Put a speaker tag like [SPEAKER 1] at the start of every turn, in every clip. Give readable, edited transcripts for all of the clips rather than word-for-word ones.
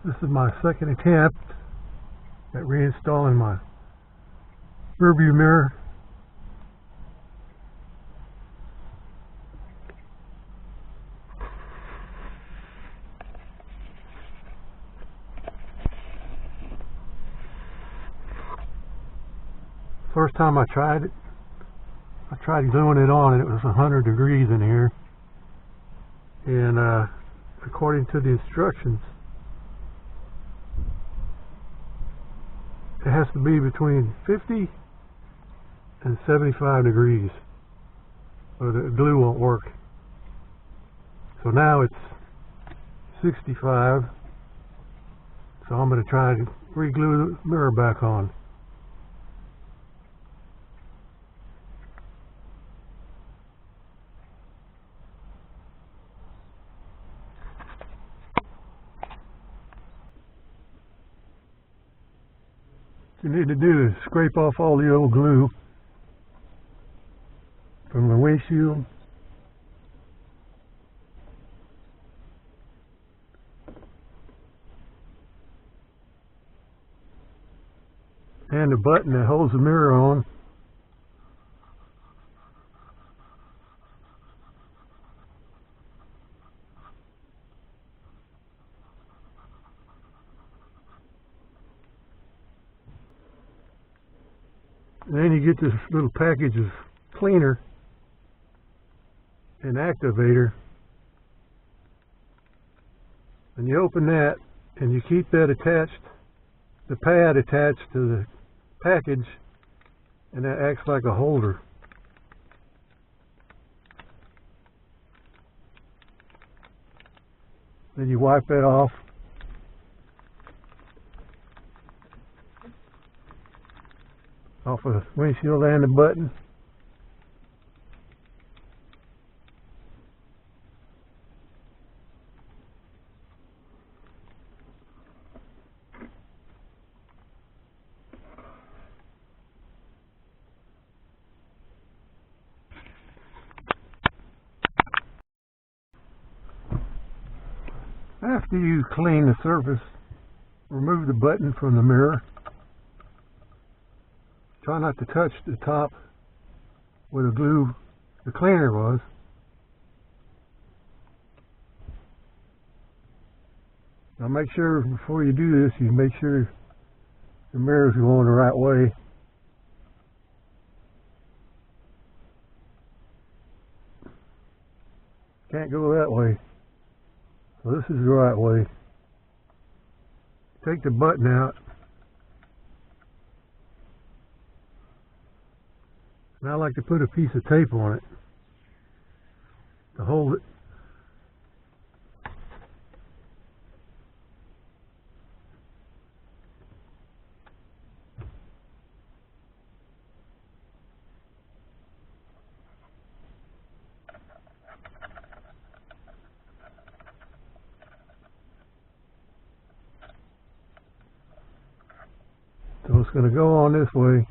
[SPEAKER 1] This is my second attempt at reinstalling my rearview mirror. First time I tried it, I tried gluing it on and it was 100 degrees in here. And according to the instructions, it has to be between 50 and 75 degrees or the glue won't work. So now it's 65, so I'm going to try to re-glue the mirror back on. What you need to do is scrape off all the old glue from the windshield. And the button that holds the mirror on. And then you get this little package of cleaner and activator, and you open that and you keep that attached, the pad attached to the package, and that acts like a holder. Then you wipe that off. Off of the windshield and the button. After you clean the surface, remove the button from the mirror. Try not to touch the top where the cleaner was. Now make sure before you do this, you make sure the mirror's going the right way. Can't go that way. So this is the right way. Take the button out. And I like to put a piece of tape on it to hold it. So it's going to go on this way.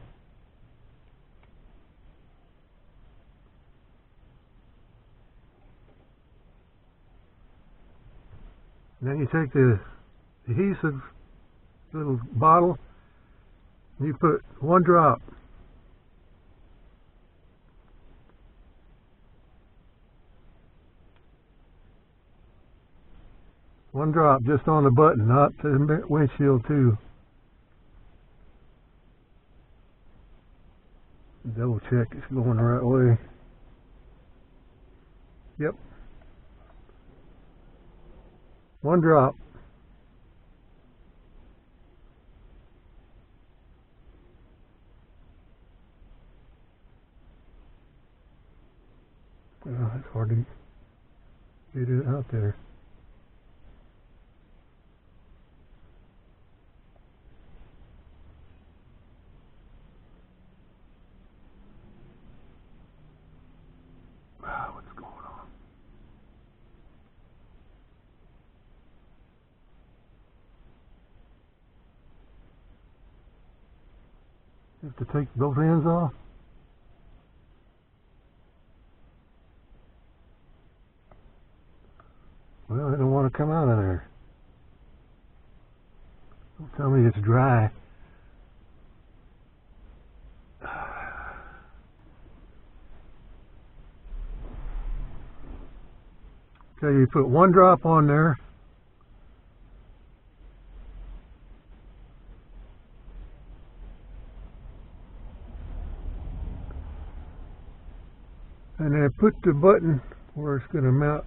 [SPEAKER 1] And then you take the adhesive little bottle and you put one drop. One drop just on the button, not to the windshield too. Double check it's going the right way. Yep. One drop. Oh, it's hard to get it out there. Wow, what's going on? You have to take both ends off. Well, I don't want to come out of there. Tell me it's dry. Okay, you put one drop on there. And then put the button where it's going to mount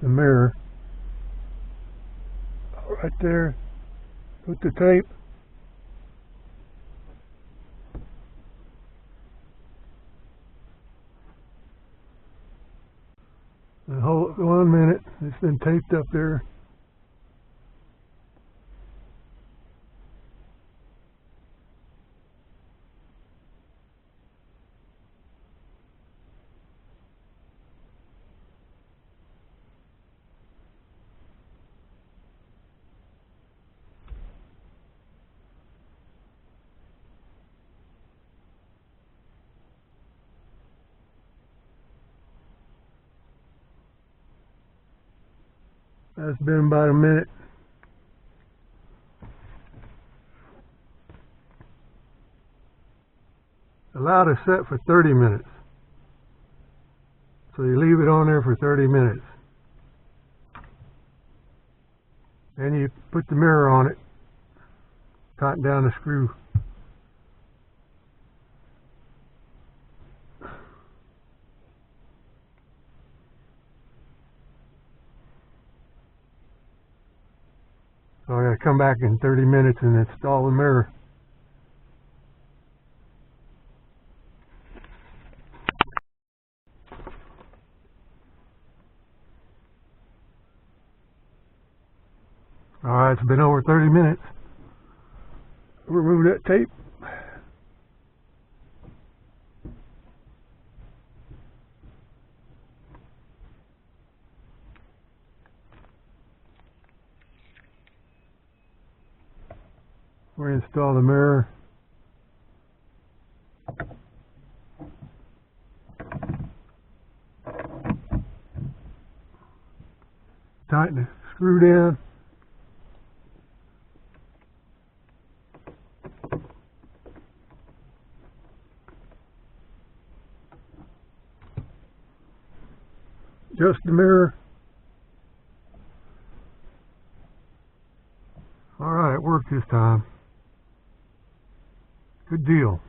[SPEAKER 1] the mirror. Right there. Put the tape. And hold it 1 minute. It's been taped up there. That's been about a minute. Allowed to set for 30 minutes. So you leave it on there for 30 minutes. Then you put the mirror on it, tighten down the screw. So I got to come back in 30 minutes and install the mirror. Alright, it's been over 30 minutes. Remove that tape. Reinstall the mirror. Tighten the screw down. Adjust the mirror. Alright, it worked this time. Good deal.